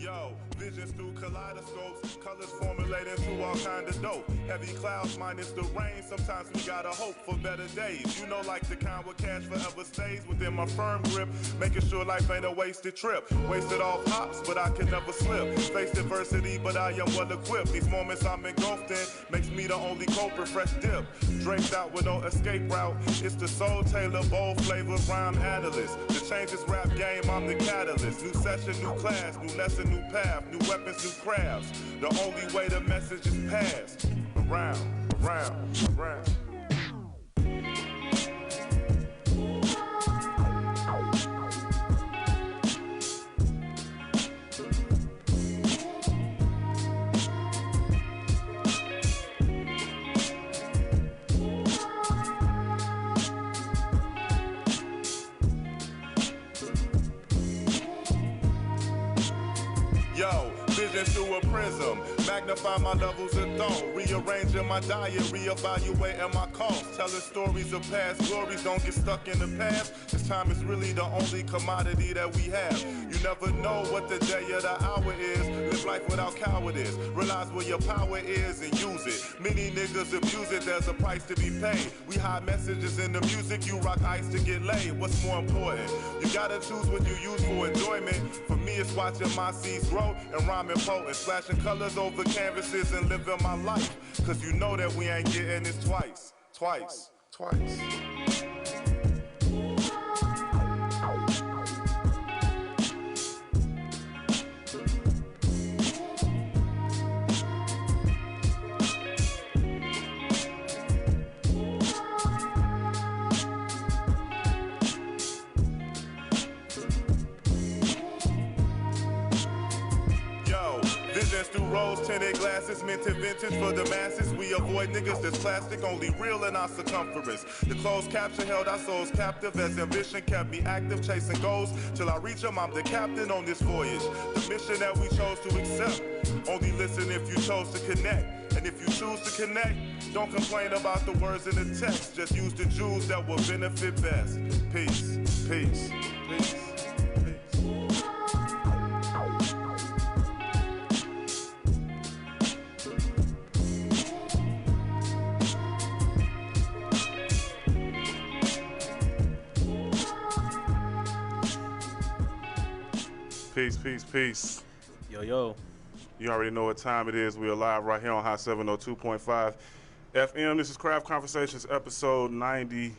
Yo, visions through kaleidoscopes, colors formulate into all kind of dope. Heavy clouds minus the rain, sometimes we gotta hope for better days. You know, like the kind where cash forever stays within my firm grip, making sure life ain't a wasted trip. Wasted off hops, but I can never slip. Faced adversity, but I am well equipped. These moments I'm engulfed in makes me the only culprit, fresh dip. Draped out with no escape route. It's the Soul Taylor, bold flavor, rhyme analyst. To change this rap game, I'm the catalyst. New session, new class, new lesson, new path, new weapons, new crafts. The only way the message is passed. Around, around, around. Yo, vision through a prism, magnify my levels of thought, rearranging my diet, reevaluating my costs, telling stories of past glories, don't get stuck in the past. This time is really the only commodity that we have. You never know what the day or the hour is. Live life without cowardice, realize where your power is and use it. Many niggas abuse it, there's a price to be paid. We hide messages in the music, you rock ice to get laid. What's more important? You gotta choose what you use for enjoyment. For me, it's watching my seeds grow and rhyming potent, splashing colors over canvases and living my life. Cause you know that we ain't getting this twice. Visions through rose-tinted glasses, minted vintage for the masses. We avoid niggas that's plastic, only real in our circumference. The closed capture held our souls captive as ambition kept me active, chasing goals. Till I reach them, I'm the captain on this voyage. The mission that we chose to accept. Only listen if you chose to connect. And if you choose to connect, don't complain about the words in the text. Just use the jewels that will benefit best. Peace, peace, peace. Peace, peace, peace. Yo, yo. You already know what time it is. We are live right here on Hot 702.5 FM. This is Craft Conversations, episode 92.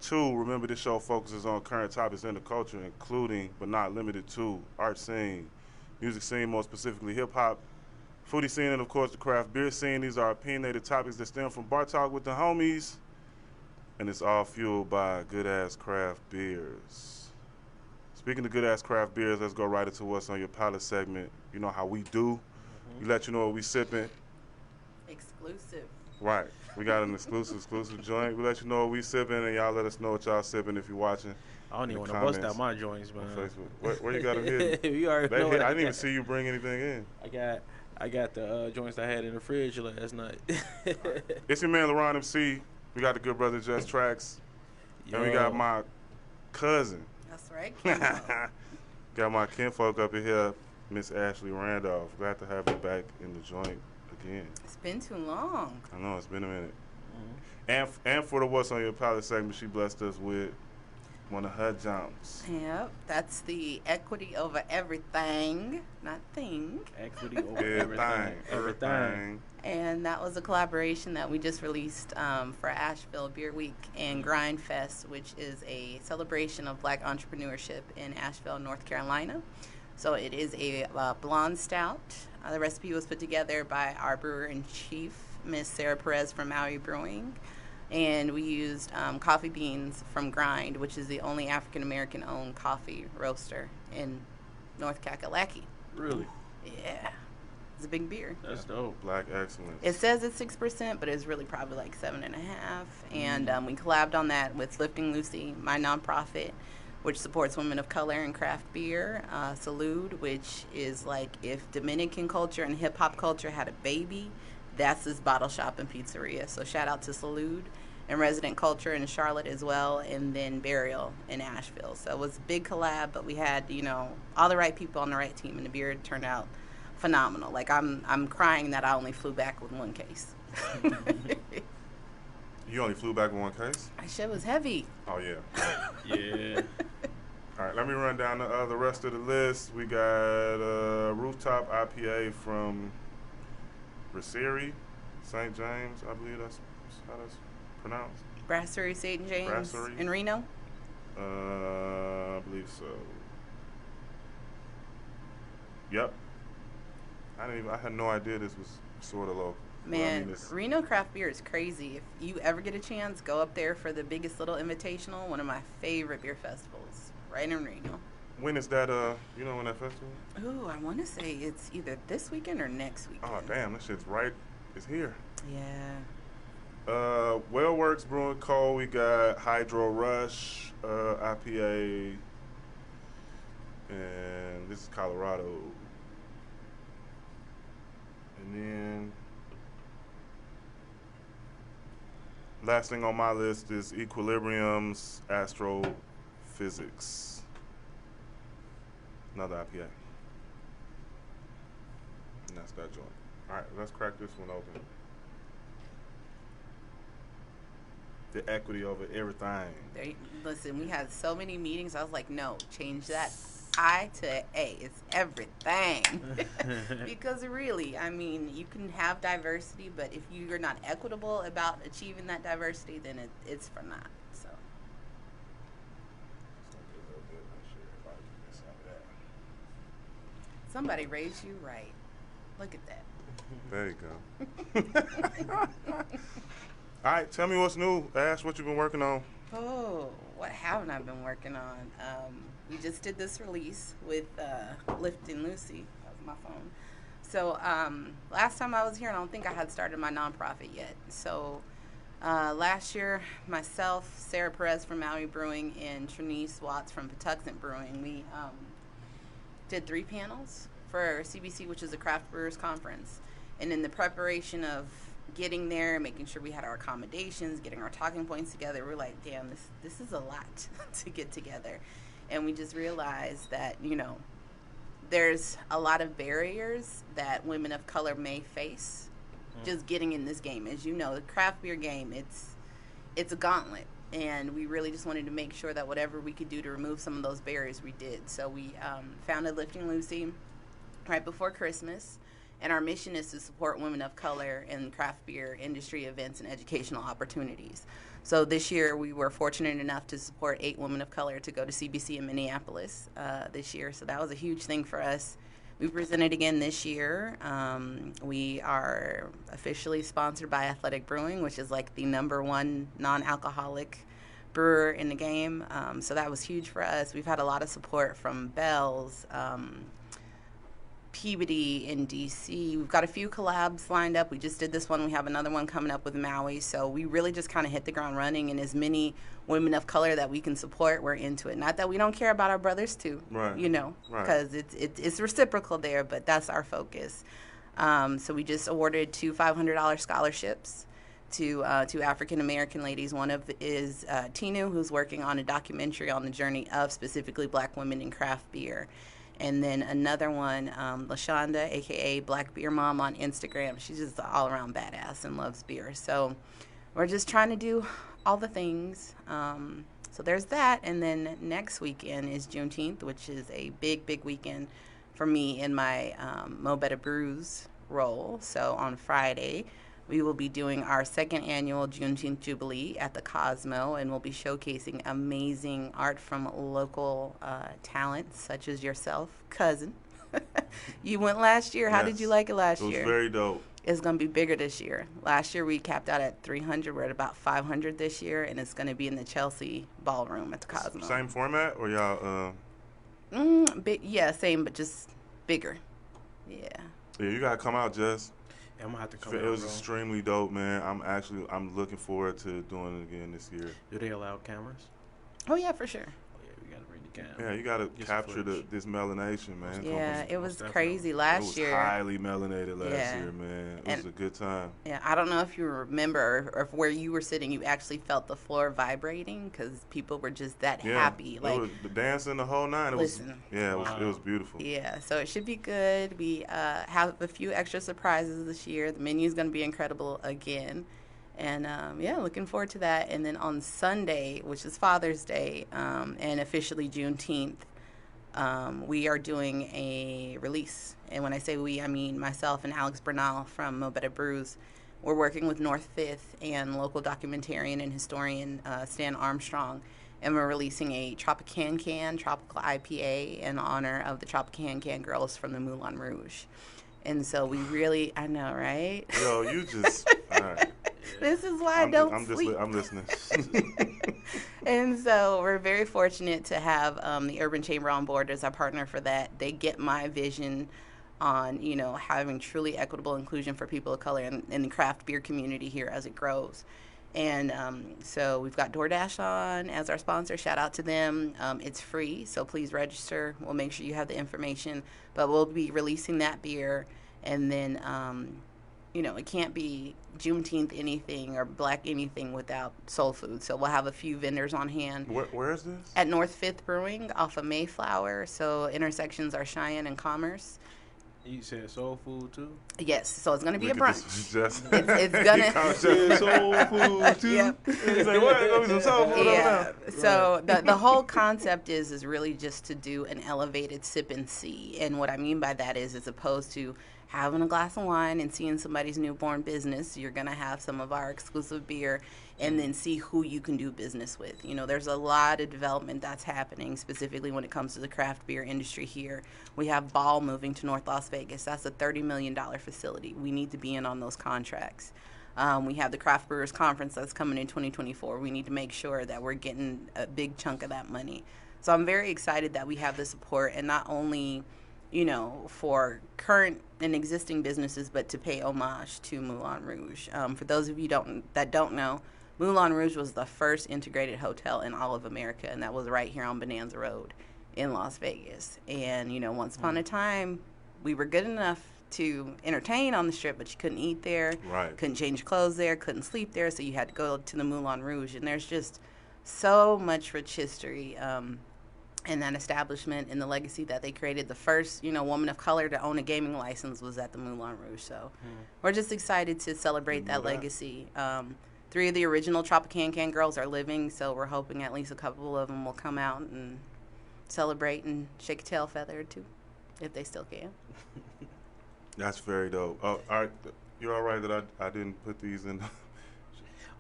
Remember, this show focuses on current topics in the culture, including, but not limited to, art scene, music scene, more specifically hip-hop, foodie scene, and, of course, the craft beer scene. These are opinionated topics that stem from bar talk with the homies, and it's all fueled by good-ass craft beers. Speaking of good-ass craft beers, let's go right into what's on your palate segment. You know how we do. We let you know what we sipping. Exclusive. Right. We got an exclusive joint. We let you know what we sipping, and y'all let us know what y'all sipping if you're watching. I don't even want to bust out my joints, man. On Facebook. Where you got them hidden? You already know I didn't even see you bring anything in. I got the joints I had in the fridge last night. It's your man, LaRon MC. We got the good brother, Just Tracks. And we got my cousin. That's right. Got my kinfolk up in here, Miss Ashlie Randolph. Glad to have you back in the joint again. It's been too long. I know, it's been a minute. And for the What's on Your Palate segment, she blessed us with one of her jumps. Yep, that's the equity over everything, not thing. Equity over everything. And that was a collaboration that we just released for Asheville Beer Week and Grind Fest, which is a celebration of Black entrepreneurship in Asheville, North Carolina. So it is a blonde stout. The recipe was put together by our brewer-in-chief, Miss Sarah Perez from Maui Brewing. And we used coffee beans from Grind, which is the only African-American owned coffee roaster in North Kakalaki. Really? Yeah. It's a big beer. That's dope. Black excellence. It says it's 6%, but it's really probably like 7.5%. And we collabed on that with Lifting Lucy, my nonprofit, which supports women of color in craft beer. Salud, which is like if Dominican culture and hip-hop culture had a baby, that's this bottle shop and pizzeria. So shout out to Salud. and Resident Culture in Charlotte as well, and then Burial in Asheville. So it was a big collab, but we had, all the right people on the right team, and the beer turned out phenomenal. Like, I'm crying that I only flew back with one case. You only flew back with one case? That shit was heavy. Oh, yeah. Yeah. All right, let me run down the rest of the list. We got Rooftop IPA from Brasserie, St. James, I believe that's how that's pronounced. Brasserie St. James Brasserie. in Reno? I believe so. Yep. I had no idea this was sort of local. Man, well, Reno craft beer is crazy. If you ever get a chance, go up there for the Biggest Little Invitational, one of my favorite beer festivals, right in Reno. When is that, when that festival? Ooh, I want to say it's either this weekend or next weekend. Oh, damn, that shit's right. It's here. Yeah. Wellworks Brewing Co. We got Hydro Rush IPA, and this is Colorado. And then last thing on my list is Equilibrium's Astrophysics. Another IPA. And that's that joint. All right, let's crack this one open. The equity over everything. Listen, we had so many meetings. I was like, no, change that I to A. It's everything. Because really, I mean, you can have diversity, but if you're not equitable about achieving that diversity, then it's for naught. So. Somebody raised you right. Look at that. There you go. All right, tell me what's new, Ash. What you been working on? Oh, what haven't I been working on? We just did this release with Lifting Lucy. That was my phone. So last time I was here, I don't think I had started my nonprofit yet. So last year, myself, Sarah Perez from Maui Brewing, and Trinice Watts from Patuxent Brewing, we did 3 panels for CBC, which is a craft brewers conference. And in the preparation of getting there, making sure we had our accommodations, getting our talking points together, we're like, damn, this is a lot to get together. And we just realized that, there's a lot of barriers that women of color may face just getting in this game. As you know, the craft beer game, it's a gauntlet. And we really just wanted to make sure that whatever we could do to remove some of those barriers, we did. So we founded Lifting Lucy right before Christmas. And our mission is to support women of color in craft beer industry events and educational opportunities. So this year we were fortunate enough to support 8 women of color to go to CBC in Minneapolis this year. So that was a huge thing for us. We presented again this year. We are officially sponsored by Athletic Brewing, which is like the #1 non-alcoholic brewer in the game. So that was huge for us. We've had a lot of support from Bell's, Peabody in DC. We've got a few collabs lined up. We just did this one. We have another one coming up with Maui. So we really just kind of hit the ground running, and as many women of color that we can support, we're into it. Not that we don't care about our brothers too, right? Because it's reciprocal there, but that's our focus. So we just awarded 2 $500 scholarships to African American ladies. One of is Tinu, who's working on a documentary on the journey of specifically Black women in craft beer. And then another one, LaShonda, a.k.a. Black Beer Mom on Instagram. She's just an all-around badass and loves beer. So we're just trying to do all the things. So there's that. And then next weekend is Juneteenth, which is a big, big weekend for me in my Mo Better Brews role. So on Friday, we will be doing our 2nd annual Juneteenth Jubilee at the Cosmo, and we'll be showcasing amazing art from local talent, such as yourself, cousin. You went last year. How did you like it last year? It was very dope. It's going to be bigger this year. Last year we capped out at 300. We're at about 500 this year, and it's going to be in the Chelsea Ballroom at the Cosmo. Same format, or y'all? Yeah, same, but just bigger. Yeah. Yeah, you got to come out, Jess. I'm gonna have to come. It was extremely dope, man. I'm looking forward to doing it again this year. Do they allow cameras? Oh yeah, for sure. Yeah, we You gotta bring the can. Yeah, you gotta Get some capture footage. this melanation, man. Yeah, it was definitely. crazy It last was year. highly melanated last Yeah. year, man. It And- was a good time. Yeah, I don't know if you remember or if where you were sitting, you actually felt the floor vibrating because people were just that Yeah, happy. it Like, was the dancing the whole nine. It listen. was, yeah, it was Wow. beautiful. Yeah, so it should be good. We have a few extra surprises this year. The menu is going to be incredible again. And yeah, looking forward to that. And then on Sunday, which is Father's Day, and officially Juneteenth, we are doing a release. And when I say we, I mean myself and Alex Bernal from Mo Better Brews. We're working with North Fifth and local documentarian and historian Stan Armstrong. And we're releasing a Tropican tropical IPA in honor of the Tropican girls from the Moulin Rouge. And so we really, I know, right? Yo, you just, all right. This is why I don't sleep. I'm listening. And so we're very fortunate to have the Urban Chamber on board as our partner for that. They get my vision on, you know, having truly equitable inclusion for people of color in the craft beer community here as it grows. And so we've got DoorDash on as our sponsor. Shout out to them. It's free, so please register. We'll make sure you have the information. But we'll be releasing that beer. And then, you know, it can't be Juneteenth anything or Black anything without soul food. So we'll have a few vendors on hand. Where is this? At North Fifth Brewing off of Mayflower. So intersections are Cheyenne and Commerce. You said soul food too? Yes, so it's going to be a Look at brunch. this, Just, It's gonna. You said soul food too. Yep. He's like, what? There's some soul food over Yeah. there. So the whole concept is really just to do an elevated sip and see. And what I mean by that is, as opposed to having a glass of wine and seeing somebody's newborn business, you're going to have some of our exclusive beer and then see who you can do business with. You know, there's a lot of development that's happening, specifically when it comes to the craft beer industry here. We have Ball moving to North Las Vegas. That's a $30 million facility. We need to be in on those contracts. We have the Craft Brewers Conference that's coming in 2024. We need to make sure that we're getting a big chunk of that money. So I'm very excited that we have the support, and not only, you know, for current and existing businesses, but to pay homage to Moulin Rouge. For those of you that don't know, Moulin Rouge was the first integrated hotel in all of America, and that was right here on Bonanza Road in Las Vegas. And, you know, once upon a time, we were good enough to entertain on the Strip, but you couldn't eat there, Right. couldn't change clothes there, couldn't sleep there, so you had to go to the Moulin Rouge. And there's just so much rich history in that establishment and the legacy that they created. The first, you know, woman of color to own a gaming license was at the Moulin Rouge. So we're just excited to celebrate that legacy. 3 of the original Tropican girls are living, so we're hoping at least a couple of them will come out and celebrate and shake a tail feather or two, if they still can. That's very dope. Oh, all right. You're all right that I didn't put these in.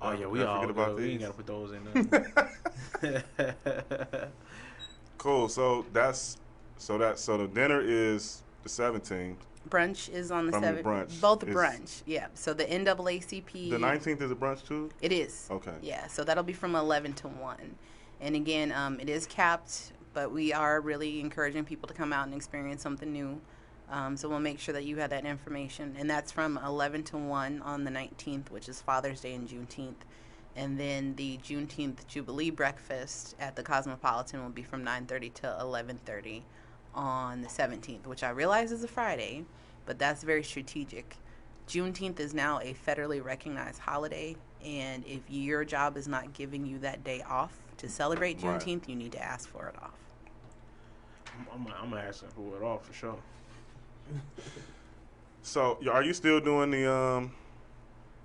Oh yeah, we Did I all forget about good. We ain't these? gotta put those in there. Cool. So the dinner is the 17th. Brunch is on the From the 7th. brunch Both is- brunch, yeah. So the NAACP. The 19th is a brunch too. It is. Okay. Yeah, so that'll be from 11 to 1. And again, it is capped, but we are really encouraging people to come out and experience something new. So we'll make sure that you have that information. And that's from 11 to 1 on the 19th, which is Father's Day and Juneteenth. And then the Juneteenth Jubilee breakfast at the Cosmopolitan will be from 9:30 to 11:30 on the 17th, which I realize is a Friday, but that's very strategic. Juneteenth is now a federally recognized holiday, and if your job is not giving you that day off to celebrate Right. Juneteenth, you need to ask for it off. I'm asking for it all for sure. So are you still doing the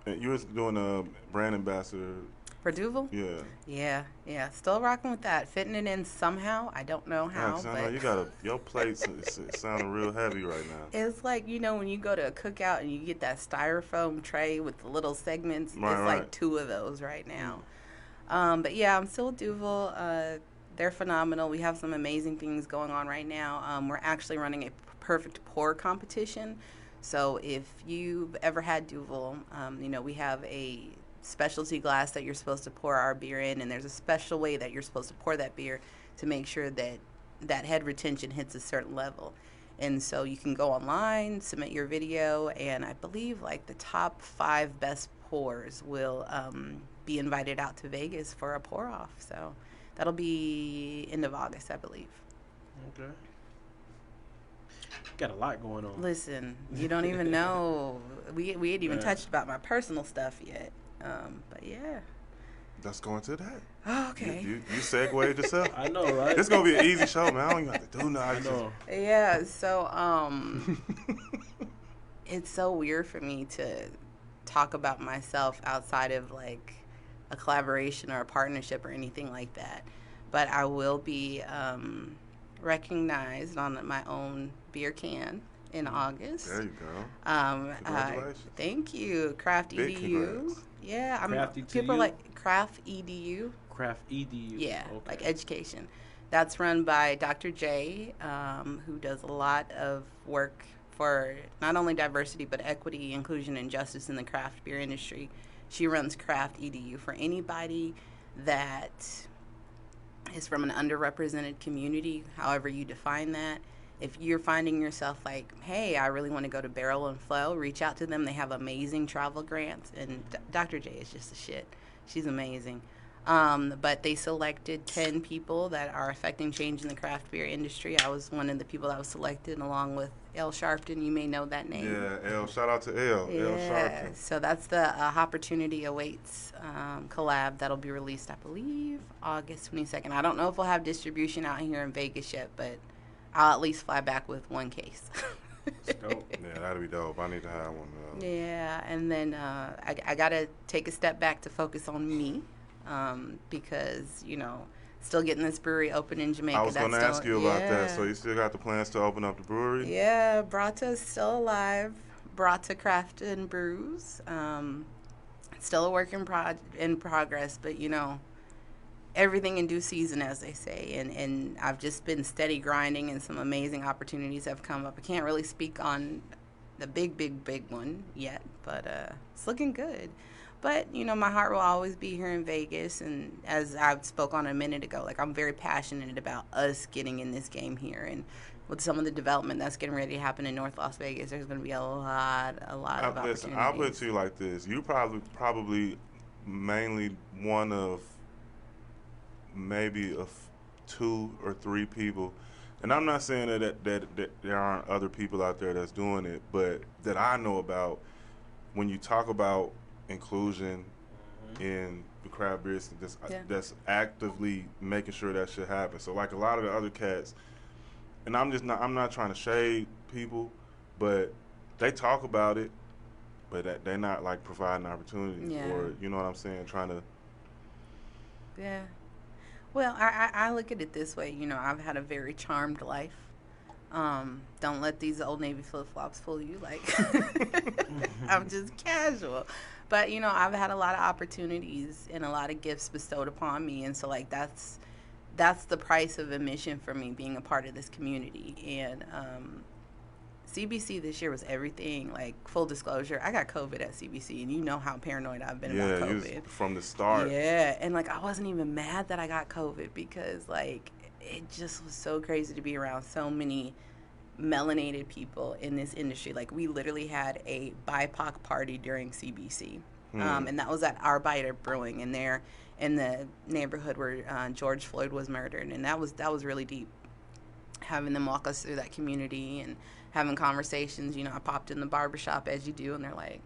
you was doing a brand ambassador? For Duval? Yeah. Yeah. Still rocking with that. Fitting it in somehow. I don't know Yeah, how, 'cause I know but you got your plates is sounding real heavy right now. it's like, you know, when you go to a cookout and you get that styrofoam tray with the little segments, Right, it's right. like 2 of those right now. But yeah, I'm still with Duval. They're phenomenal. We have some amazing things going on right now. We're actually running a perfect pour competition. So if you've ever had Duval, you know, we have a specialty glass that you're supposed to pour our beer in, and there's a special way that you're supposed to pour that beer to make sure that that head retention hits a certain level. And so you can go online, submit your video, and I believe like the top 5 best pours will be invited out to Vegas for a pour off. So That'll be end of August, I believe. Okay. Got a lot going on. Listen, you don't even know. We ain't even touched about my personal stuff yet. But yeah. Let's go into that. Oh, okay. You segued yourself. I know, right? It's gonna be an easy show, man. I don't even have to do nothing. I know. Yeah. So it's so weird for me to talk about myself outside of like a collaboration or a partnership or anything like that. But I will be recognized on my own beer can in August. There you go. Congratulations. Thank you. Craft Big EDU. congrats. Yeah, Crafty to people you? like Craft EDU. Craft EDU. Yeah, Okay. like education. That's run by Dr. J, who does a lot of work for not only diversity but equity, inclusion, and justice in the craft beer industry. She runs Craft EDU for anybody that is from an underrepresented community, however you define that. If you're finding yourself like, hey, I really want to go to Barrel and Flow, reach out to them. They have amazing travel grants, and Dr. J is just a shit. She's amazing. But they selected 10 people that are affecting change in the craft beer industry. I was one of the people that was selected, along with L. Sharpton. You may know that name. Yeah, L. Shout out to L. Yeah, L. Sharpton. so that's the Opportunity Awaits collab that'll be released, I believe, August 22nd. I don't know if we'll have distribution out here in Vegas yet, but I'll at least fly back with one case. It's dope. Yeah, that'd be dope. I need to have one. Yeah, and then I got to take a step back to focus on me because, you know, still getting this brewery open in Jamaica. I was going to ask you about that. So you still got the plans to open up the brewery? Yeah, Brata's still alive. Brata Craft and Brews. Still a work in progress, but, you know, everything in due season, as they say. And I've just been steady grinding, and some amazing opportunities have come up. I can't really speak on the big one yet, but it's looking good. But, you know, my heart will always be here in Vegas. And as I spoke on a minute ago, like, I'm very passionate about us getting in this game here. And with some of the development that's getting ready to happen in North Las Vegas, there's going to be a lot of opportunities. Listen, I'll put it to you like this. You probably mainly one of maybe of 2 or 3 people. And I'm not saying that there aren't other people out there that's doing it, but that I know about when you talk about inclusion in the craft beer scene, that's actively making sure that shit happens. So like a lot of the other cats, and I'm not trying to shade people, but they talk about it, but they're not like providing opportunities or, you know what I'm saying, trying to. Yeah. Well, I look at it this way. You know, I've had a very charmed life. Don't let these Old Navy flip-flops fool you. Like, I'm just casual. But, you know, I've had a lot of opportunities and a lot of gifts bestowed upon me. And so, like, that's the price of admission for me, being a part of this community. And CBC this year was everything. Like, full disclosure, I got COVID at CBC, and you know how paranoid I've been about COVID. Yeah, from the start. Yeah, and, like, I wasn't even mad that I got COVID because, like, it just was so crazy to be around so many melanated people in this industry. Like, we literally had a BIPOC party during CBC, and that was at Arbeiter Brewing, and there in the neighborhood where George Floyd was murdered, and that was really deep. Having them walk us through that community and having conversations. You know, I popped in the barbershop as you do, and they're like,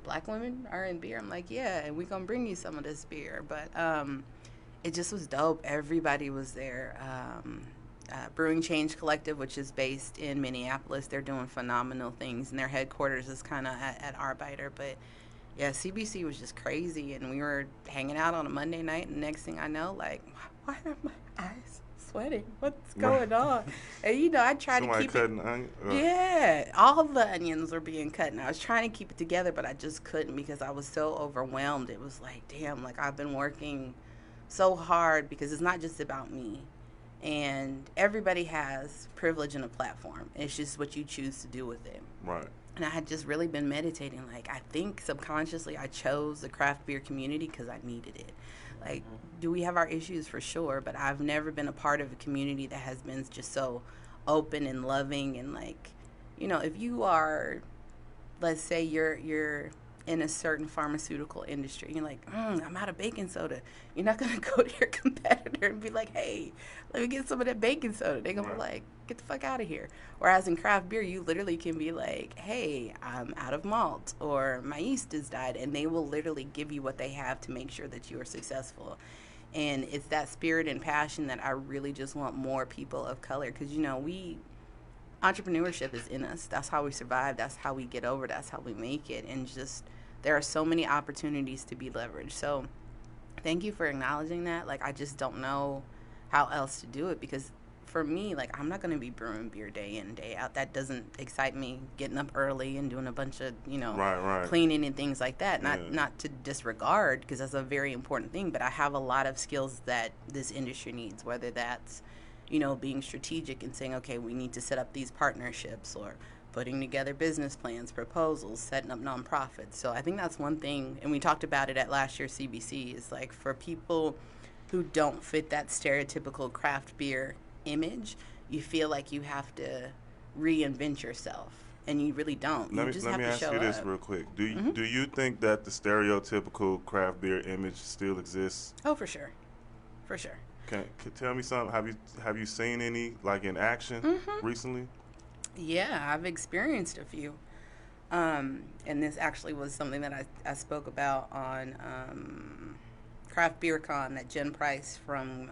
"Black women are in beer?" I'm like, "Yeah, and we gonna bring you some of this beer." But it just was dope. Everybody was there. Brewing Change Collective, which is based in Minneapolis, they're doing phenomenal things, and their headquarters is kind of at Arbeiter. But yeah, CBC was just crazy, and we were hanging out on a Monday night, and the next thing I know, like, why are my eyes sweating? What's going on? And, you know, I tried to keep it. Yeah, all the onions were being cut, and I was trying to keep it together, but I just couldn't because I was so overwhelmed. It was like, damn, like, I've been working so hard because it's not just about me. And everybody has privilege and a platform. It's just what you choose to do with it. Right. And I had just really been meditating. Like, I think subconsciously I chose the craft beer community because I needed it. Like, do we have our issues? For sure. But I've never been a part of a community that has been just so open and loving. And, like, you know, if you are, let's say you're in a certain pharmaceutical industry. You're like, I'm out of baking soda. You're not going to go to your competitor and be like, hey, let me get some of that baking soda. They're going to be like, get the fuck out of here. Whereas in craft beer, you literally can be like, hey, I'm out of malt, or my yeast has died, and they will literally give you what they have to make sure that you are successful. And it's that spirit and passion that I really just want more people of color, because, you know, entrepreneurship is in us. That's how we survive. That's how we get over. That's how we make it. And just, there are so many opportunities to be leveraged. So thank you for acknowledging that. Like, I just don't know how else to do it, because for me, like, I'm not going to be brewing beer day in, day out. That doesn't excite me, getting up early and doing a bunch of, you know, cleaning and things like that. Not to disregard, because that's a very important thing, but I have a lot of skills that this industry needs, whether that's, you know, being strategic and saying, okay, we need to set up these partnerships, or putting together business plans, proposals, setting up nonprofits. So I think that's one thing, and we talked about it at last year's CBC, is like, for people who don't fit that stereotypical craft beer image, you feel like you have to reinvent yourself, and you really don't. Let me ask you this real quick. Do you think that the stereotypical craft beer image still exists? Oh, for sure. For sure. Can tell me something. Have you seen any, like, in action recently? Yeah, I've experienced a few. And this actually was something that I spoke about on Craft Beer Con that Jen Price from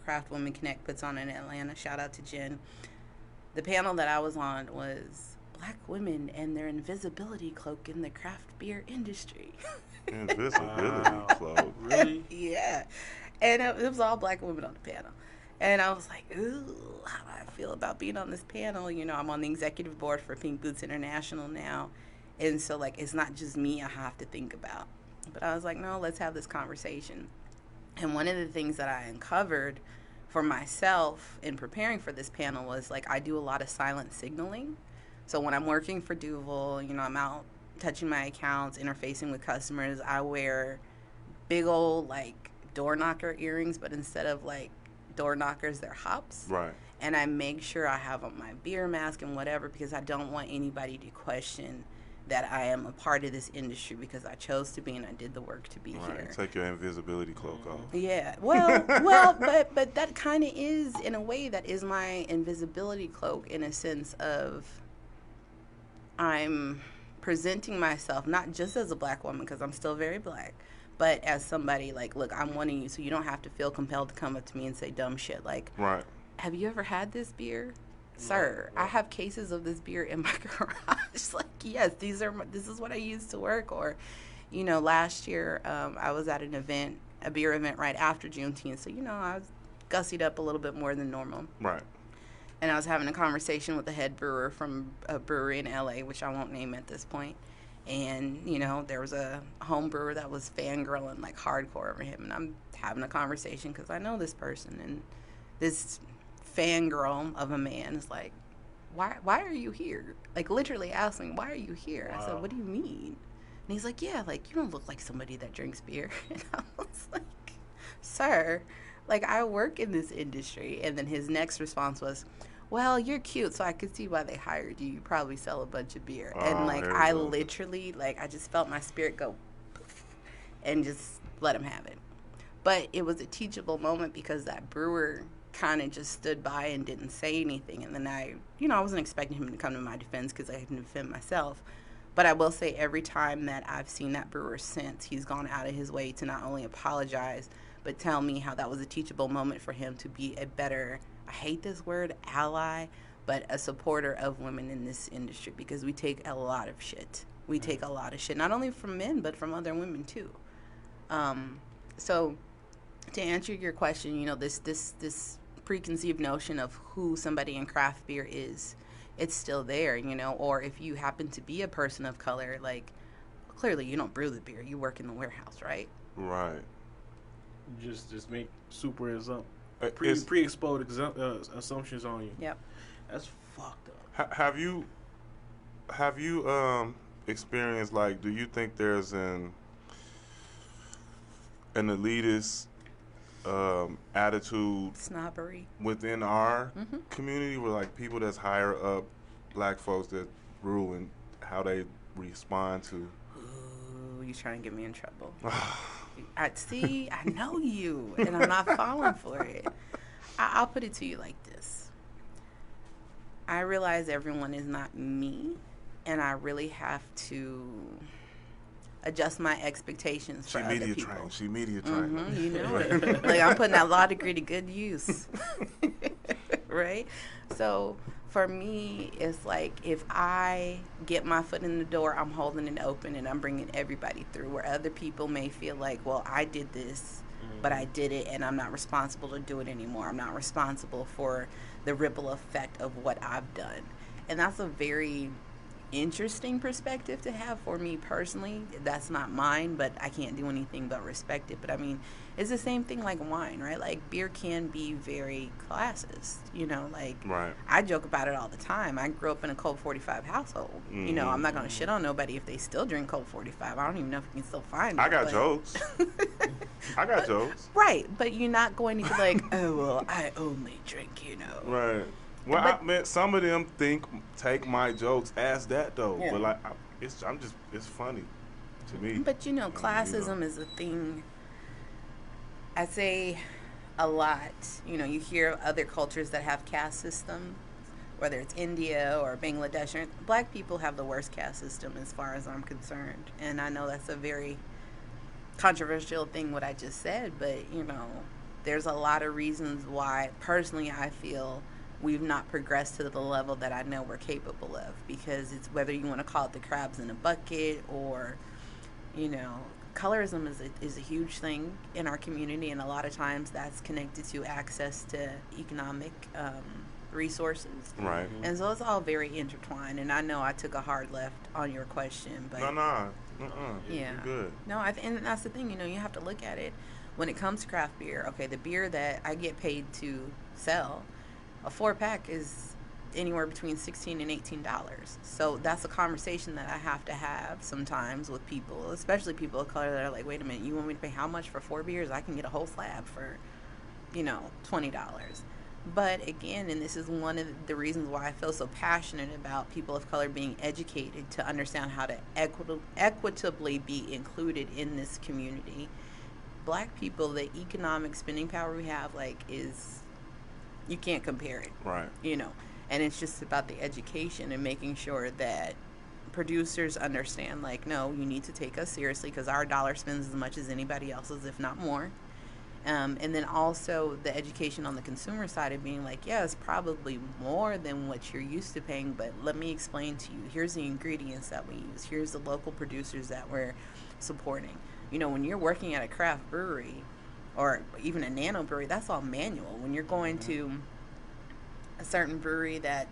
Craft Women Connect puts on in Atlanta. Shout out to Jen. The panel that I was on was Black women and their invisibility cloak in the craft beer industry. Invisibility cloak? Really? Yeah. And it was all Black women on the panel. And I was like, ooh, how do I feel about being on this panel? You know, I'm on the executive board for Pink Boots International now. And so, like, it's not just me I have to think about. But I was like, no, let's have this conversation. And one of the things that I uncovered for myself in preparing for this panel was, like, I do a lot of silent signaling. So when I'm working for Duval, you know, I'm out touching my accounts, interfacing with customers, I wear big old, like, door knocker earrings, but instead of, like, door knockers, they're hops. Right. And I make sure I have on my beer mask and whatever, because I don't want anybody to question that I am a part of this industry, because I chose to be and I did the work to be here. Take your invisibility cloak off. Yeah. Well, but that kind of is, in a way, that is my invisibility cloak, in a sense of I'm presenting myself not just as a Black woman, because I'm still very Black, but as somebody, like, look, I'm one of you, so you don't have to feel compelled to come up to me and say dumb shit. Like, have you ever had this beer? Sir, I have cases of this beer in my garage. Like, yes, this is what I used to work. Or, you know, last year I was at an event, a beer event right after Juneteenth. So, you know, I was gussied up a little bit more than normal. Right. And I was having a conversation with the head brewer from a brewery in LA, which I won't name at this point. And, you know, there was a home brewer that was fangirling, like, hardcore over him. And I'm having a conversation because I know this person. And this fangirl of a man is like, why are you here? Like, literally asking, why are you here? Wow. I said, what do you mean? And he's like, yeah, like, you don't look like somebody that drinks beer. And I was like, sir, like, I work in this industry. And then his next response was, well, you're cute, so I could see why they hired you. You probably sell a bunch of beer. And, like, I literally, like, I just felt my spirit go poof and just let him have it. But it was a teachable moment, because that brewer kind of just stood by and didn't say anything. And then I wasn't expecting him to come to my defense, because I can defend myself. But I will say, every time that I've seen that brewer since, he's gone out of his way to not only apologize, but tell me how that was a teachable moment for him to be a better, I hate this word, ally, but a supporter of women in this industry, because we take a lot of shit. We take a lot of shit, not only from men, but from other women too. So to answer your question, you know, this preconceived notion of who somebody in craft beer is, it's still there, you know. Or if you happen to be a person of color, like, clearly you don't brew the beer, you work in the warehouse, right? Right. Just make super pre-exposed assumptions on you. Yep. That's fucked up. Have you experienced, like, do you think there's an elitist attitude, snobbery within our community, where, like, people that's higher up, Black folks that brew, and how they respond to You trying to get me in trouble. I know you, and I'm not falling for it. I'll put it to you like this. I realize everyone is not me, and I really have to adjust my expectations for other people. She media trained. You know it. Like, I'm putting that law degree to good use. Right? So for me, it's like if I get my foot in the door, I'm holding it open and I'm bringing everybody through, where other people may feel like, well, I did this, but I did it and I'm not responsible to do it anymore. I'm not responsible for the ripple effect of what I've done. And that's a very interesting perspective to have for me personally. That's not mine, but I can't do anything but respect it. But I mean, it's the same thing like wine, right? Like, beer can be very classist, you know, like, right. I joke about it all the time. I grew up in a Colt 45 household. You know, I'm not going to shit on nobody if they still drink Colt 45. I don't even know if you can still find it. I got jokes. I got jokes. Right, but you're not going to be like, oh, well, I only drink, you know. Right. Well, I mean, some of them take my jokes as that though, but like, it's funny to me. But you know, classism is a thing. I say a lot. You know, you hear other cultures that have caste systems, whether it's India or Bangladesh. Or, Black people have the worst caste system as far as I'm concerned, and I know that's a very controversial thing what I just said, but you know, there's a lot of reasons why personally I feel we've not progressed to the level that I know we're capable of, because it's whether you want to call it the crabs in a bucket or, you know, colorism is a huge thing in our community, and a lot of times that's connected to access to economic resources. Right. And so it's all very intertwined, and I know I took a hard left on your question, but yeah, you're good. No, and that's the thing, you know, you have to look at it when it comes to craft beer. Okay, the beer that I get paid to sell, a 4-pack is anywhere between $16 and $18. So that's a conversation that I have to have sometimes with people, especially people of color, that are like, wait a minute, you want me to pay how much for 4 beers? I can get a whole slab for, you know, $20. But again, and this is one of the reasons why I feel so passionate about people of color being educated to understand how to equitably be included in this community. Black people, the economic spending power we have, like, is, you can't compare it. Right. You know, and it's just about the education and making sure that producers understand, like, no, you need to take us seriously because our dollar spends as much as anybody else's, if not more. And then also the education on the consumer side of being like, yeah, it's probably more than what you're used to paying, but let me explain to you. Here's the ingredients that we use. Here's the local producers that we're supporting. You know, when you're working at a craft brewery or even a nano brewery, that's all manual. When you're going to a certain brewery that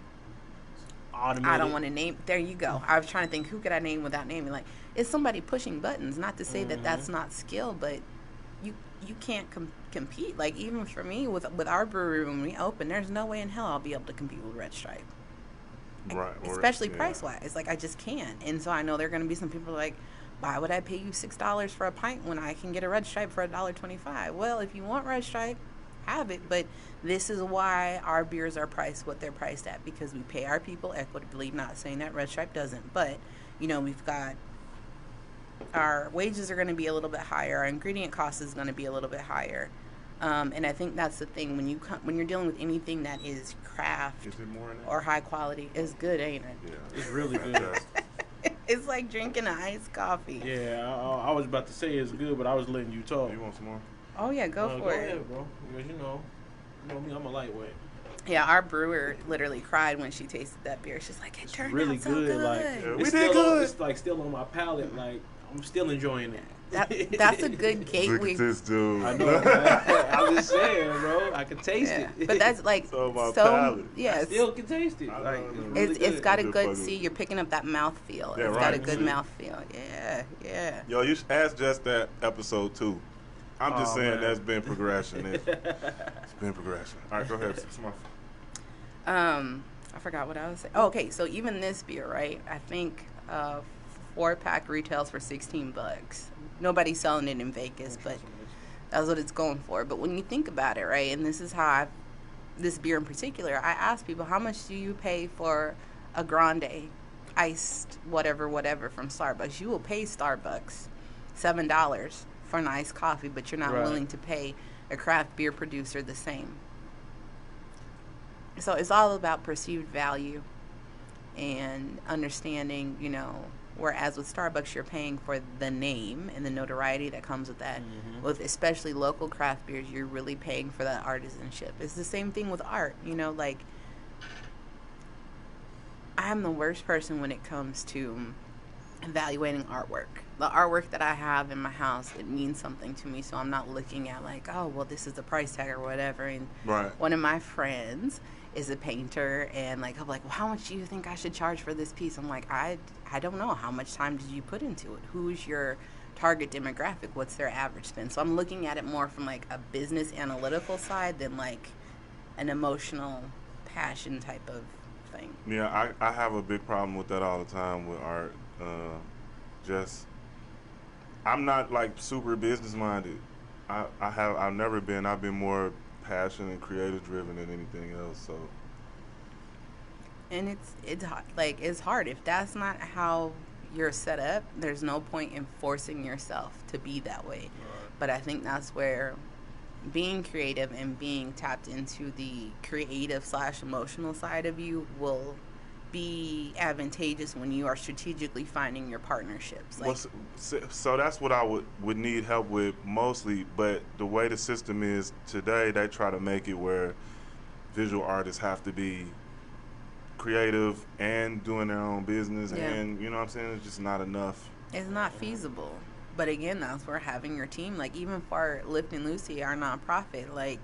Automated. I don't want to name, there you go. I was trying to think, who could I name without naming? Like, it's somebody pushing buttons. Not to say that that's not skill, but you can't compete. Like, even for me, with our brewery, when we open, there's no way in hell I'll be able to compete with Red Stripe. Right. Especially price-wise. Like, I just can't. And so I know there are going to be some people like, why would I pay you $6 for a pint when I can get a Red Stripe for $1.25? Well, if you want Red Stripe, have it. But this is why our beers are priced what they're priced at, because we pay our people equitably. Not saying that Red Stripe doesn't, but, you know, we've got, our wages are going to be a little bit higher. Our ingredient cost is going to be a little bit higher. And I think that's the thing. When you're dealing with anything that is craft or high quality, it's good, ain't it? Yeah. It's really good. It's like drinking an iced coffee. Yeah, I was about to say it's good, but I was letting you talk. You want some more? Oh, yeah, go for it. Ahead, bro. Because you know me, I'm a lightweight. Yeah, our brewer literally cried when she tasted that beer. She's like, it turned really out so good. Like, Yeah, we did good. It's like still on my palate. Like, I'm still enjoying it. That's a good gateway. Look at this dude. I know. I'm just saying, bro. I can taste it. But that's like I still can taste it. Like, it's got a good. See, you're picking up that mouth feel. Yeah, it's got a good mouth feel. Yeah. Yo, you should ask just that episode 2. I'm just saying, man. that's been progression. It's been progression. All right, go ahead. I forgot what I was saying. Oh, okay, so even this beer, right? I think 4-pack retails for $16. Nobody's selling it in Vegas, but that's what it's going for. But when you think about it, right, and this is how this beer in particular, I ask people, how much do you pay for a grande iced whatever from Starbucks? You will pay Starbucks $7 for nice coffee, but you're not Right. willing to pay a craft beer producer the same. So it's all about perceived value and understanding, whereas with Starbucks, you're paying for the name and the notoriety that comes with that. Mhm. With especially local craft beers, you're really paying for that artisanship. It's the same thing with art, like I'm the worst person when it comes to evaluating artwork. The artwork that I have in my house, it means something to me, so I'm not looking at like, oh, well, this is the price tag or whatever. And Right. one of my friends is a painter, and like I'm like, well, how much do you think I should charge for this piece? I'm like, I don't know. How much time did you put into it? Who's your target demographic? What's their average spend? So I'm looking at it more from like a business analytical side than like an emotional passion type of thing. Yeah, I have a big problem with that all the time with art. I'm not like super business minded. I've never been. I've been more passion and creative driven than anything else. So And it's hard if that's not how you're set up. There's no point in forcing yourself to be that way. But I think that's where being creative and being tapped into the creative / emotional side of you will be advantageous when you are strategically finding your partnerships. Like, so that's what I would need help with mostly. But the way the system is today, they try to make it where visual artists have to be creative and doing their own business, Yeah. and you know what I'm saying, it's just not enough. it's not feasible. But again, that's where having your team, like even for Lift and Lucy, our nonprofit, like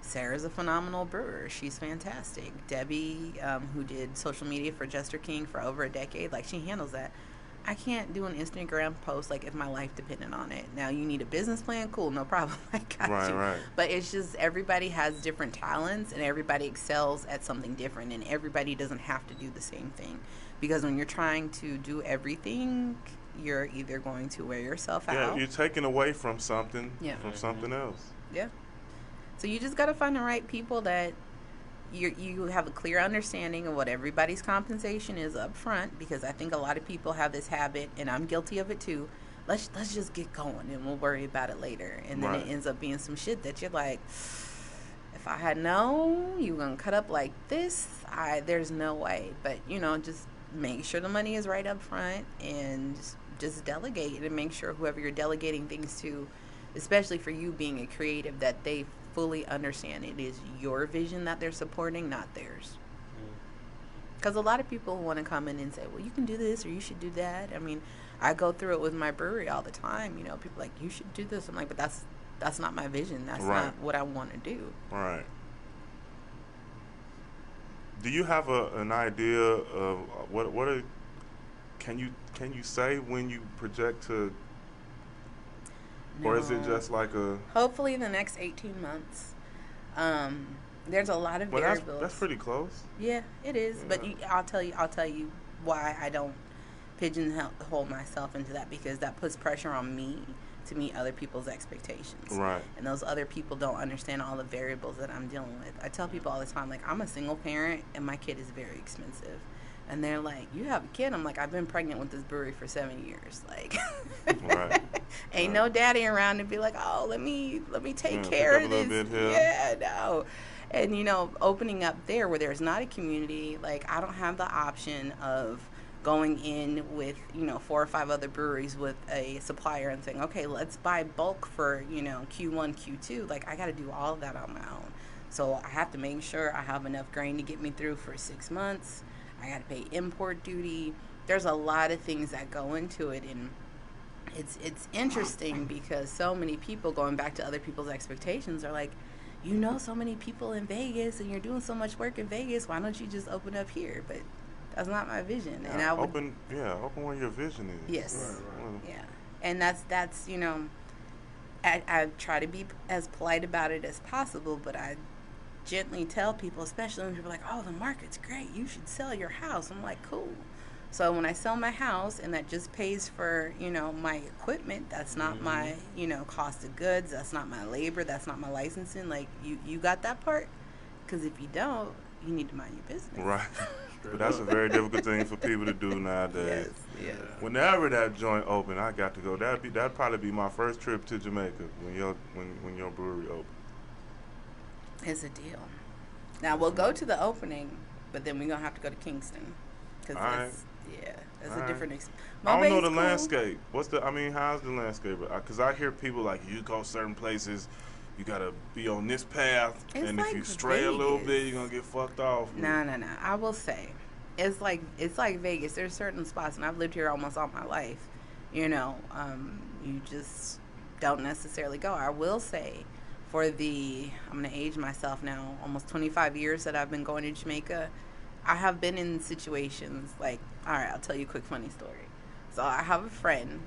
Sarah's a phenomenal brewer. She's fantastic. Debbie, who did social media for Jester King for over a decade, like she handles that. I can't do an Instagram post like if my life depended on it. Now you need a business plan, cool, no problem. I got Right, you. right. But it's just everybody has different talents and everybody excels at something different, and everybody doesn't have to do the same thing. Because when you're trying to do everything, you're either going to wear yourself Yeah, out. you're taking away from something, Yeah. from something else. Yeah. So you just got to find the right people that you have a clear understanding of what everybody's compensation is up front, because I think a lot of people have this habit, and I'm guilty of it too. Let's just get going and we'll worry about it later. And then Right. it ends up being some shit that you're like, if I had known you were going to cut up like this, there's no way. But, just make sure the money is right up front and just delegate and make sure whoever you're delegating things to, especially for you being a creative, that they fully understand it is your vision that they're supporting, not theirs. Because a lot of people want to come in and say, well, you can do this or you should do that. I mean, I go through it with my brewery all the time. People are like, you should do this. I'm like, but that's not my vision. That's Right. not what I want to do. Right. Do you have an idea of can you say when you project to, or is it No. just like a? Hopefully in the next 18 months. There's a lot of Well, variables. that's pretty close. Yeah, it is. But Yeah. I'll tell you why I don't pigeonhole myself into that, because that puts pressure on me to meet other people's expectations. Right. And those other people don't understand all the variables that I'm dealing with. I tell people all the time, like, I'm a single parent and my kid is very expensive. And they're like, you have a kid? I'm like, I've been pregnant with this brewery for 7 years. Like, Right. ain't no daddy around to be like, oh, let me take Yeah, care pick of up a this. little bit here. Yeah, no. And, opening up there where there's not a community, like, I don't have the option of going in with, 4 or 5 other breweries with a supplier and saying, okay, let's buy bulk for, Q1, Q2. Like, I got to do all of that on my own. So I have to make sure I have enough grain to get me through for 6 months. I got to pay import duty. There's a lot of things that go into it, and it's interesting because so many people, going back to other people's expectations, are like, so many people in Vegas and you're doing so much work in Vegas, why don't you just open up here? But that's not my vision. And I would open where your vision is. Yes. Right. Yeah. And that's I try to be as polite about it as possible, but I gently tell people, especially when people are like, oh, the market's great, you should sell your house. I'm like, cool. So when I sell my house and that just pays for, my equipment, that's not my, cost of goods, that's not my labor, that's not my licensing. Like, you got that part? Because if you don't, you need to mind your business. Right. But that's a very difficult thing for people to do nowadays. Yes. Whenever that joint open, I got to go. That'd probably be my first trip to Jamaica when your brewery open. It's a deal. Now we'll go to the opening, but then we're gonna have to go to Kingston because it's a different experience. I don't know the landscape. How's the landscape? Because I hear people like, you go certain places, you gotta be on this path, and if you stray a little bit, you're gonna get fucked off. No. I will say, it's like Vegas. There's certain spots, and I've lived here almost all my life. You just don't necessarily go. I will say, I'm gonna age myself now. Almost 25 years that I've been going to Jamaica. I have been in situations like, all right, I'll tell you a quick funny story. So I have a friend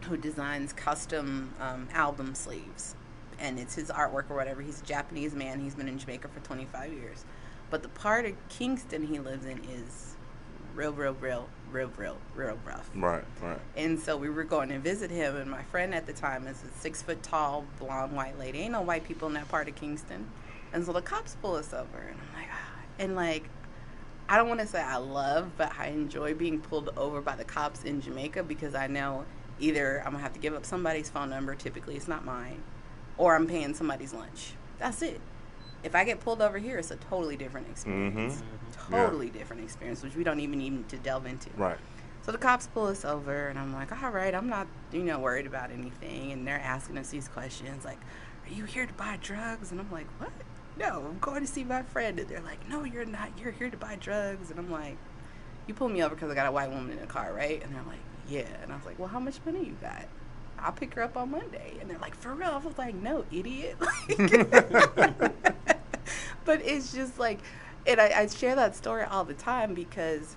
who designs custom album sleeves, and it's his artwork or whatever. He's a Japanese man. He's been in Jamaica for 25 years. But the part of Kingston he lives in is real rough. Right. And so we were going to visit him, and my friend at the time is a 6-foot-tall, blonde, white lady. Ain't no white people in that part of Kingston. And so the cops pull us over, and I'm like, and like, I don't want to say I love, but I enjoy being pulled over by the cops in Jamaica because I know either I'm going to have to give up somebody's phone number, typically it's not mine, or I'm paying somebody's lunch. That's it. If I get pulled over here, it's a totally different experience. Totally different experience, which we don't even need to delve into. Right. So the cops pull us over, and I'm like, all right, I'm not, worried about anything. And they're asking us these questions like, are you here to buy drugs? And I'm like, what? No, I'm going to see my friend. And they're like, no, you're not. You're here to buy drugs. And I'm like, you pulled me over because I got a white woman in the car, right? And they're like, yeah. And I was like, well, how much money you got? I'll pick her up on Monday. And they're like, for real? I was like, no, idiot. But it's just like, and I share that story all the time because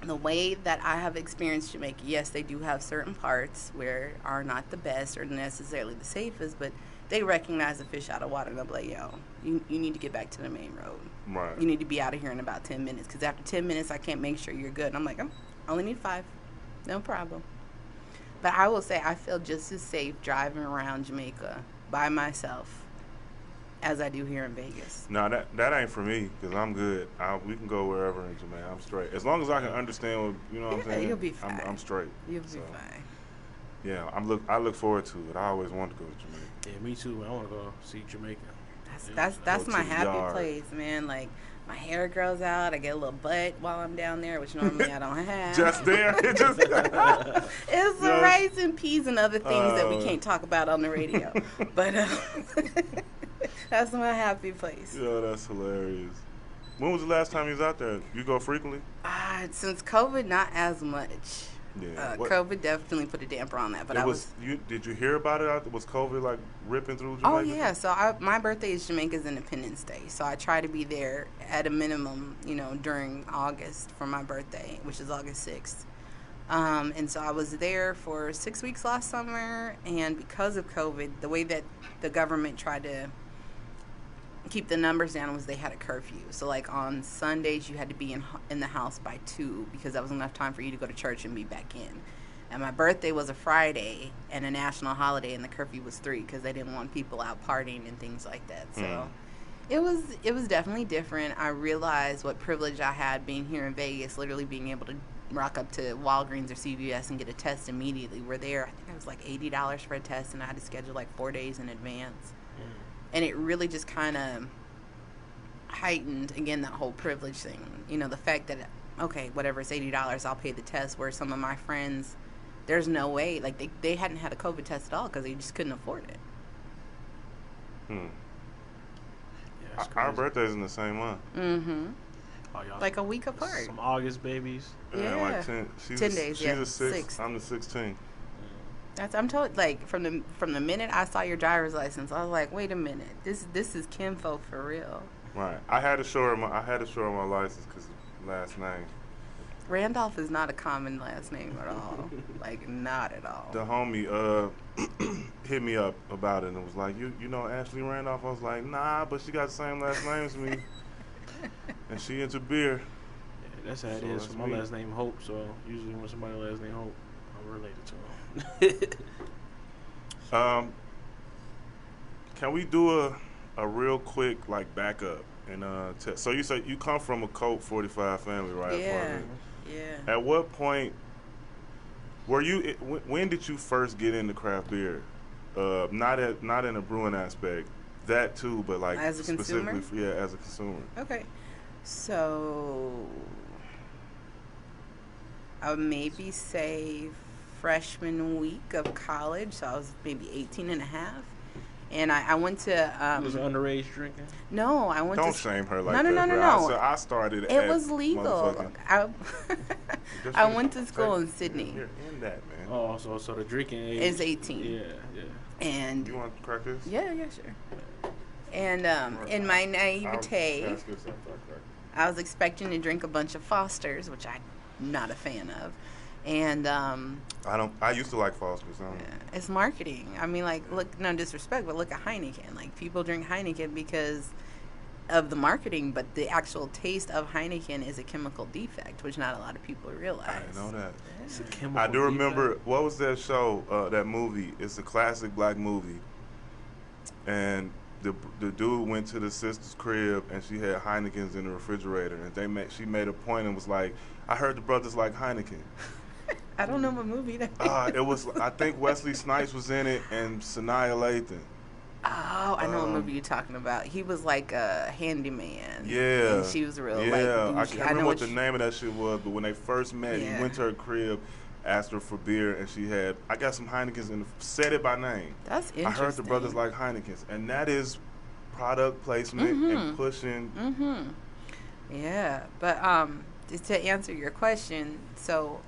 the way that I have experienced Jamaica, yes, they do have certain parts where are not the best or necessarily the safest, but they recognize a fish out of water and they'll be like, yo, you need to get back to the main road. Right. You need to be out of here in about 10 minutes because after 10 minutes, I can't make sure you're good. And I'm like, I only need 5. No problem. But I will say I feel just as safe driving around Jamaica by myself as I do here in Vegas. No, that ain't for me because I'm good. We can go wherever in Jamaica. I'm straight. As long as I can understand what, what I'm saying. You'll be fine. I'm straight. You'll be fine. Yeah, I look forward to it. I always want to go to Jamaica. Yeah, me too. I want to go see Jamaica. That's my happy place, man. Like, my hair grows out. I get a little butt while I'm down there, which normally I don't have. Just there? It's the rice and peas and other things that we can't talk about on the radio. But that's my happy place. Yeah, that's hilarious. When was the last time you was out there? You go frequently? Since COVID, not as much. Yeah. COVID definitely put a damper on that. But Did you hear about it? Was COVID like ripping through Jamaica? Oh yeah. So my birthday is Jamaica's Independence Day. So I try to be there at a minimum, during August for my birthday, which is August 6th. And so I was there for 6 weeks last summer. And because of COVID, the way that the government tried to keep the numbers down was they had a curfew. So like on Sundays you had to be in the house by 2 because that was enough time for you to go to church and be back in. And my birthday was a Friday and a national holiday, and the curfew was 3 because they didn't want people out partying and things like that. So it was definitely different. I realized what privilege I had being here in Vegas, literally being able to rock up to Walgreens or CVS and get a test immediately. We're there, I think it was like $80 for a test, and I had to schedule like 4 days in advance. And it really just kind of heightened, again, that whole privilege thing. The fact that, okay, whatever, it's $80, I'll pay the test, where some of my friends, there's no way. Like, they hadn't had a COVID test at all because they just couldn't afford it. Yeah, our birthday's in the same month. Mm-hmm. Oh, y'all like a week apart. Some August babies. Yeah. Like 10 days, yeah. She's a 6th. I'm the 16th. I'm told, like, from the minute I saw your driver's license, I was like, wait a minute, this is kinfolk for real. Right. I had to show her my license because last name. Randolph is not a common last name at all. Like, not at all. The homie hit me up about it and was like, you know Ashlie Randolph? I was like, nah, but she got the same last name as me. And she into beer. Yeah, that's how it is. So my last name Hope, so usually when somebody last name Hope, I'm related to them. Can we do a real quick backup And so you say you come from a Colt 45 family, right? Yeah. Yeah. At what point were you? When did you first get into craft beer? Not in a brewing aspect, that too, but like as a specifically, consumer? as a consumer. Okay. So I would maybe say freshman week of college. So I was maybe 18 and a half. And I went to... was underage drinking? No, I went to... Don't shame her like no, that. No. I started it was legal. I went to school in Sydney. You're in that, man. Oh, so the drinking age is 18. Yeah. And you want to crack this? Yeah, sure. And in my naivete, I was expecting to drink a bunch of Fosters, which I'm not a fan of. And I used to like Foster's. It's marketing. I mean, like, look, no disrespect, but look at Heineken. Like, people drink Heineken because of the marketing, but the actual taste of Heineken is a chemical defect, which not a lot of people realize. I didn't know that. Yeah. It's a chemical I do remember, defect. what was that show, that movie? It's a classic black movie. And the dude went to the sister's crib, and she had Heinekens in the refrigerator. And she made a point and was like, I heard the brothers like Heineken. I don't know what movie that is. It was, I think Wesley Snipes was in it, and Sanaa Lathan. Oh, I know what movie you're talking about. He was like a handyman. Yeah. And she was real, like, I bougie. can't remember what the name of that shit was, but when they first met, Yeah. he went to her crib, asked her for beer, and she had, I got some Heinekens, and said it by name. That's interesting. I heard the brothers like Heinekens, and that is product placement and pushing. Yeah, but to answer your question, so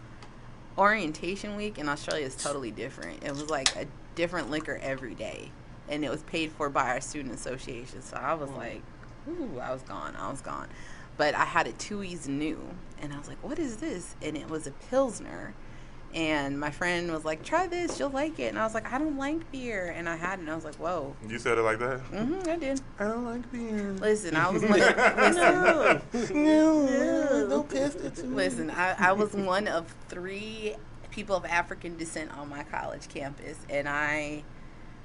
orientation week in Australia is totally different. It was like a different liquor every day, and it was paid for by our student association. So I was like, ooh, I was gone. But I had a Tooheys New, and I was like, what is this? And it was a Pilsner. And my friend was like, try this, you'll like it. And I was like, I don't like beer. And I had it, and I was like, whoa. You said it like that? I did. I don't like beer. Listen, I was one of... No, don't pass it to me. Listen, I was one of 3 people of African descent on my college campus. And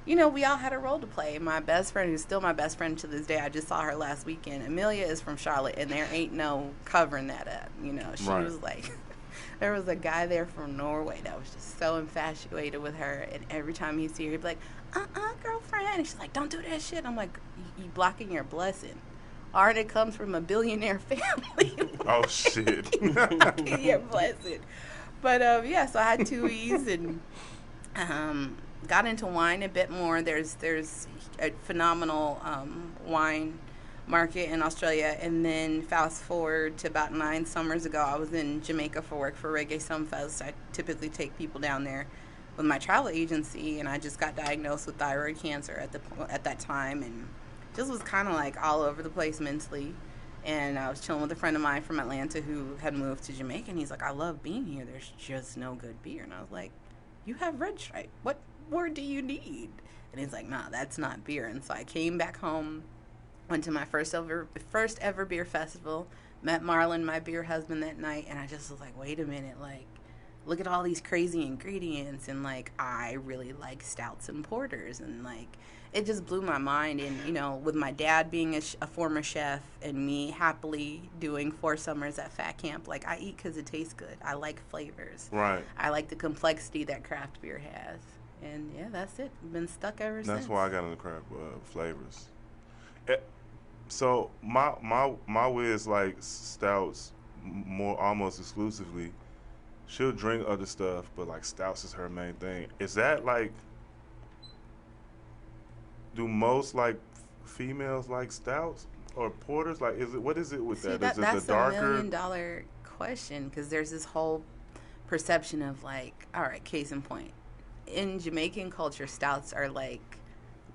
we all had a role to play. My best friend, who's still my best friend to this day, I just saw her last weekend. Amelia is from Charlotte, and there ain't no covering that up. She was like... There was a guy there from Norway that was just so infatuated with her, and every time he'd see her, he'd be like, girlfriend. And she's like, don't do that shit. I'm like, you blocking your blessing. Arda comes from a billionaire family. Oh, shit. Blocking your blessing. But, so I had Tooheys and got into wine a bit more. There's a phenomenal wine market in Australia, and then fast forward to about 9 summers ago, I was in Jamaica for work for Reggae Sumfest. I typically take people down there with my travel agency, and I just got diagnosed with thyroid cancer at that time, and just was kind of like all over the place mentally. And I was chilling with a friend of mine from Atlanta who had moved to Jamaica, and he's like, I love being here, there's just no good beer. And I was like, you have Red Stripe, what more do you need? And he's like, nah, that's not beer. And so I came back home, went to my first ever beer festival, met Marlon, my beer husband, that night, and I just was like, wait a minute, like, look at all these crazy ingredients, and, like, I really like stouts and porters, and, like, it just blew my mind. And, with my dad being a former chef and me happily doing 4 summers at Fat Camp, like, I eat because it tastes good. I like flavors. Right. I like the complexity that craft beer has. And, yeah, that's it. Been stuck ever since. That's why I got into craft flavors. So my whiz like stouts more almost exclusively. She'll drink other stuff, but like stouts is her main thing. Is that like, do most like females like stouts or porters? Like, what is it with that? Is it that's the darker? $1 million question, because there's this whole perception of like, all right, case in point, in Jamaican culture, stouts are like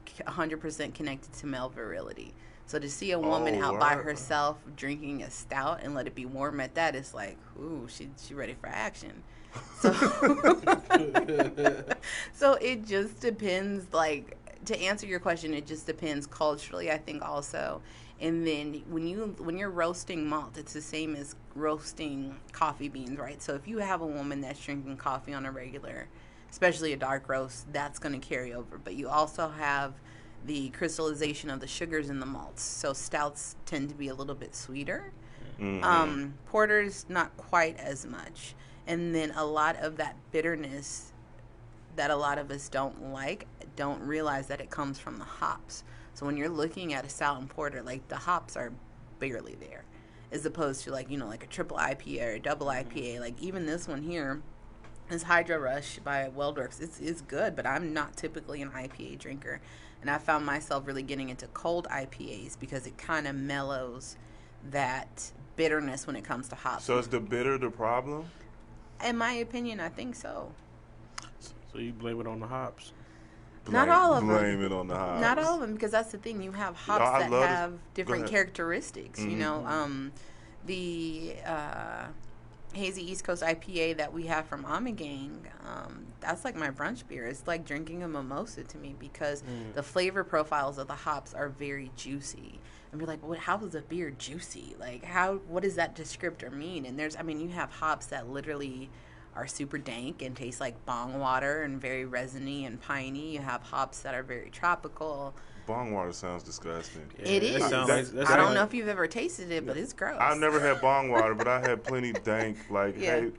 100% connected to male virility. So to see a woman out by herself drinking a stout and let it be warm at that, it's like, ooh, she ready for action. So, so it just depends. Like, to answer your question, it just depends culturally, I think, also. And then when you're roasting malt, it's the same as roasting coffee beans, right? So if you have a woman that's drinking coffee on a regular, especially a dark roast, that's going to carry over. But you also have the crystallization of the sugars in the malts. So stouts tend to be a little bit sweeter. Porters, not quite as much. And then a lot of that bitterness that a lot of us don't realize that it comes from the hops. So when you're looking at a stout and porter, like, the hops are barely there, as opposed to, like, like a triple IPA or a double IPA. Like, even this one here, this Hydro Rush by Weldworks, it's good, but I'm not typically an IPA drinker. And I found myself really getting into cold IPAs because it kind of mellows that bitterness when it comes to hops. So is the bitter the problem? In my opinion, I think so. So you blame it on the hops? Not all of them. Blame it on the hops. Not all of them, because that's the thing. You have hops that have different characteristics. The Hazy East Coast IPA that we have from Ommegang, that's like my brunch beer. It's like drinking a mimosa to me, because the flavor profiles of the hops are very juicy. And we're like, how is a beer juicy? Like, what does that descriptor mean? And you have hops that literally are super dank and taste like bong water and very resiny and piney. You have hops that are very tropical. Bong water sounds disgusting. Yeah, it is. I don't know if you've ever tasted it, but it's gross. I've never had bong water, but I had plenty dank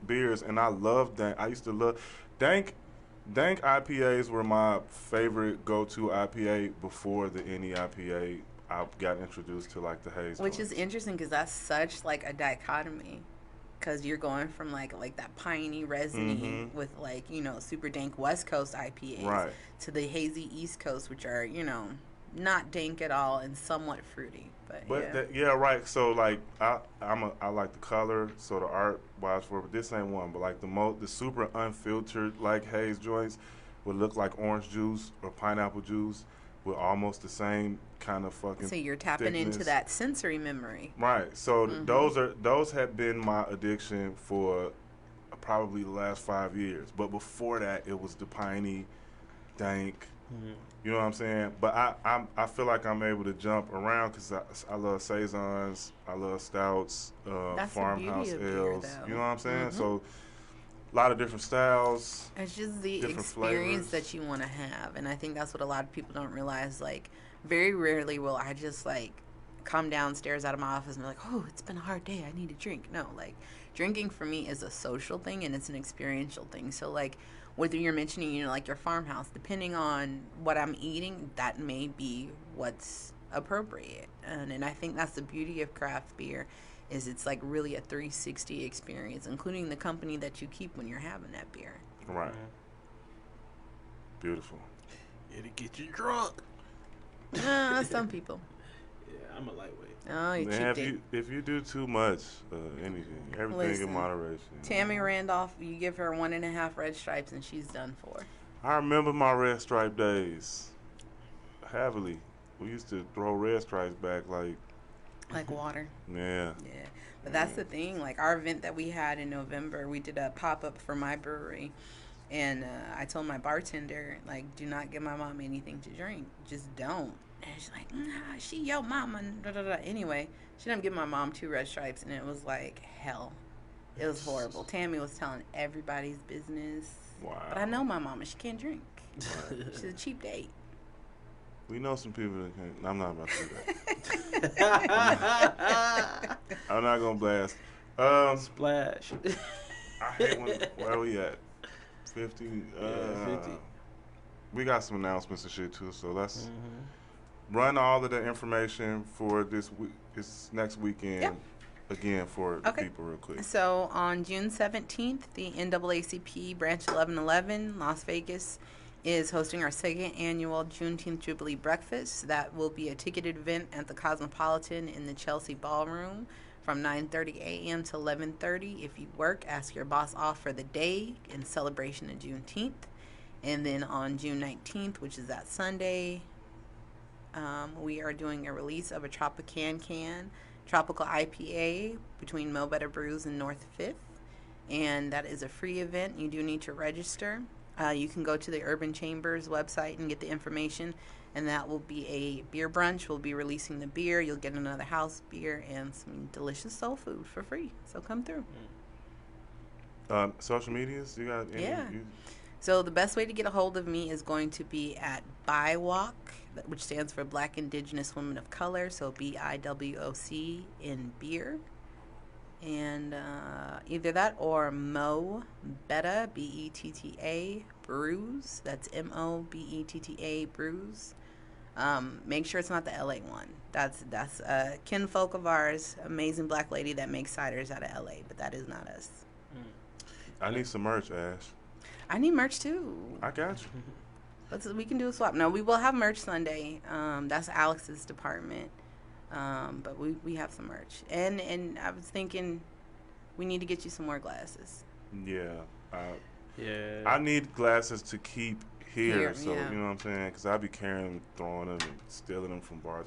beers, and I love dank. I used to love dank. Dank IPAs were my favorite go-to IPA before the any IPA. I got introduced to, like, the haze. Which is interesting, because that's such like a dichotomy. Because you're going from like that piney, resiny with, like, super dank West Coast IPAs to the hazy East Coast, which are, not dank at all and somewhat fruity. But right. So, like, I like the color, so the art wise for it, but this ain't one. But, like, the super unfiltered, like, haze joints would look like orange juice or pineapple juice with almost the same kind of fucking. So you're tapping into that sensory memory. Right. So those have been my addiction for probably the last 5 years. But before that, it was the piney, dank. You know what I'm saying? But I feel like I'm able to jump around, because I love saisons, I love stouts, farmhouse ales. You know what I'm saying? So a lot of different styles. It's just the experience flavors that you want to have. And I think that's what a lot of people don't realize. Like, very rarely will I just, like, come downstairs out of my office and be like, oh, it's been a hard day, I need a drink. No, like, drinking for me is a social thing, and it's an experiential thing. So, like, whether you're mentioning, like, your farmhouse, depending on what I'm eating, that may be what's appropriate. And I think that's the beauty of craft beer, is it's like really a 360 experience, including the company that you keep when you're having that beer. Right. Beautiful. It'll get you drunk. Some people. Yeah, I'm a lightweight. Oh, you cheap. If you do too much, everything in moderation. Tammy Randolph, you give her 1.5 red stripes and she's done for. I remember my red stripe days heavily. We used to throw red stripes back like water. Yeah. Yeah. But that's the thing. Like, our event that we had in November, we did a pop-up for my brewery. And I told my bartender, like, do not give my mom anything to drink. Just don't. And she's like, nah, she your mama. Anyway, she didn't give my mom 2 red stripes, and it was like hell. It was horrible. Tammy was telling everybody's business. Wow. But I know my mama. She can't drink. Right. She's a cheap date. We know some people that can't. I'm not about to do that. I'm not going to blast. Splash. I hate when. Where are we at? 50? 50. We got some announcements and shit, too, so let's run all of the information for this next weekend again for the people real quick. So on June 17th, the NAACP Branch 1111 Las Vegas is hosting our 2nd annual Juneteenth Jubilee Breakfast. That will be a ticketed event at the Cosmopolitan in the Chelsea Ballroom from 9:30 a.m. to 11:30. If you work, ask your boss off for the day in celebration of Juneteenth. And then on June 19th, which is that Sunday, we are doing a release of a Tropical IPA between Mo Better Brews and North 5th. And that is a free event. You do need to register. You can go to the Urban Chambers website and get the information. And that will be a beer brunch. We'll be releasing the beer. You'll get another house beer and some delicious soul food for free. So come through. Social medias? You got any? So the best way to get a hold of me is going to be at ByWalk which stands for Black Indigenous Women of Color, so BIWOC in beer. And either that or Mo Betta, BETTA Brews. That's MOBETTA Brews. Make sure it's not the LA one. That's kinfolk of ours, amazing black lady that makes ciders out of LA, but that is not us. I need some merch, Ash. I need merch too. I got you. We can do a swap. No, we will have merch Sunday. That's Alex's department. But we have some merch. And I was thinking we need to get you some more glasses. Yeah. Yeah. I need glasses to keep here, so yeah. you know what I'm saying? Because I be carrying them, throwing them, and stealing them from bars.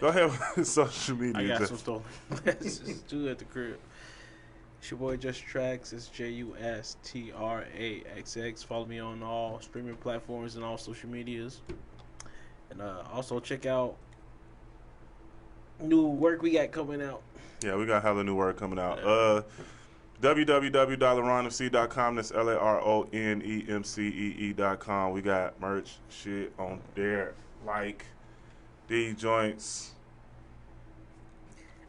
Go ahead with social media. I got some stolen glasses too at the crib. It's your boy Just Tracks. It's JUSTRAXX. Follow me on all streaming platforms and all social medias. And also check out new work we got coming out. Yeah, we got hella new work coming out. www.laronemce.com. That's LARONEMCEE.com. We got merch shit on there, like these joints.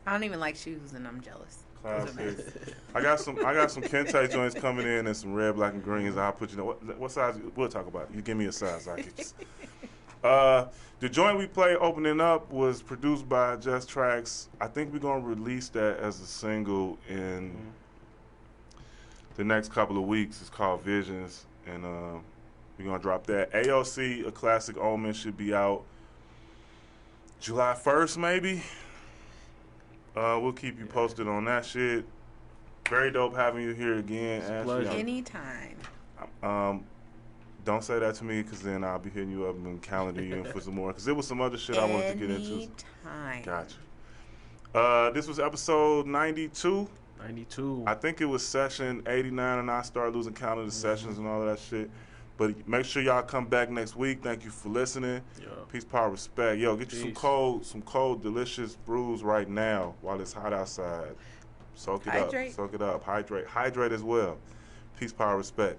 I don't even like shoes, and I'm jealous. Classic. I got some Kente joints coming in and some red, black, and greens. I'll put what size. We'll talk about it. You give me a size, I can just. The joint we played opening up was produced by Just Tracks. I think we're gonna release that as a single in the next couple of weeks. It's called Visions, and we're gonna drop that. AOC, A Classic Omen, should be out July 1st, maybe. We'll keep you posted on that shit. Very dope having you here again, Ashley. Anytime. Don't say that to me, because then I'll be hitting you up and calendar you in for some more, because there was some other shit I wanted to get into. Anytime. Gotcha. This was episode 92. 92. I think it was session 89, and I started losing count of the sessions and all of that shit. But make sure y'all come back next week. Thank you for listening. Yo. Peace, power, respect. Yo, get you some cold, delicious brews right now while it's hot outside. Soak it up. Hydrate. Hydrate as well. Peace, power, respect.